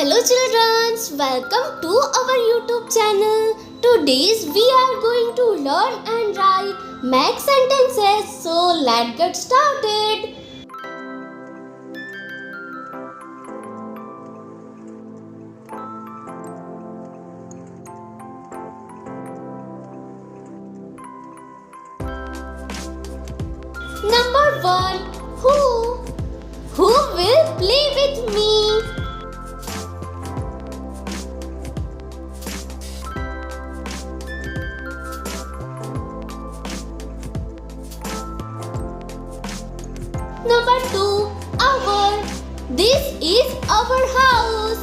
Hello children, welcome to our YouTube channel. Today we are going to learn and write math sentences. So let's get started. Number 1. Who will play with me? Number 2. Our. This is our house.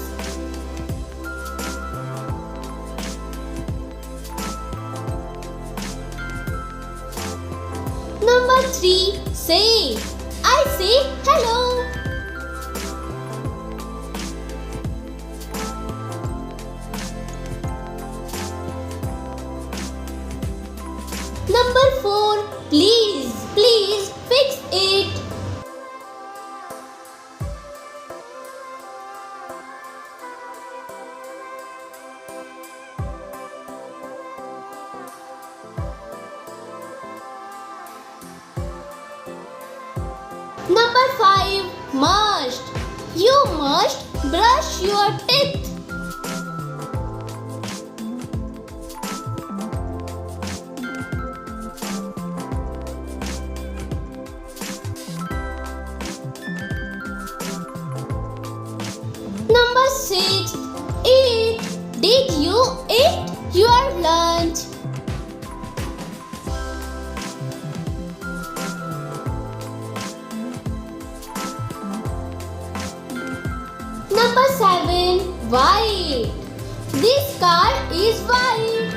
Number 3. Say. I say hello. Number 4. Please fix it. Number 5. Must. You must brush your teeth. Number 6. Eat. Did you eat your lunch? Number 7. White. This car is white.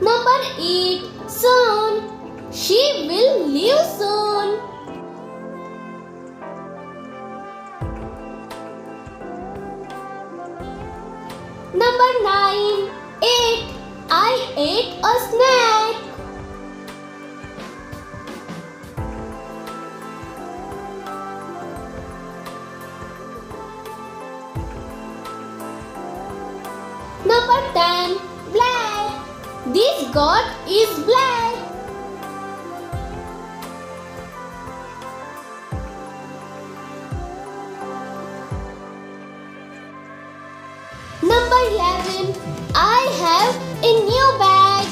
Number 8. Soon. She will leave soon. Number 9. 8. I ate a snack. Number 10. Black. This goat is black. Number 11. I have a new bag.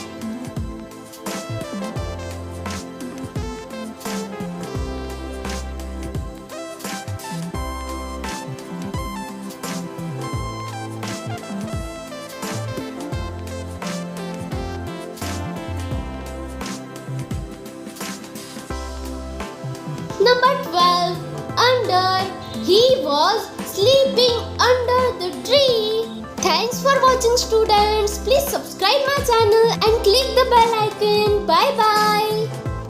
Number 12. Under. He was sleeping under the tree. Thanks for watching students. Please subscribe my channel and click the bell icon. Bye bye.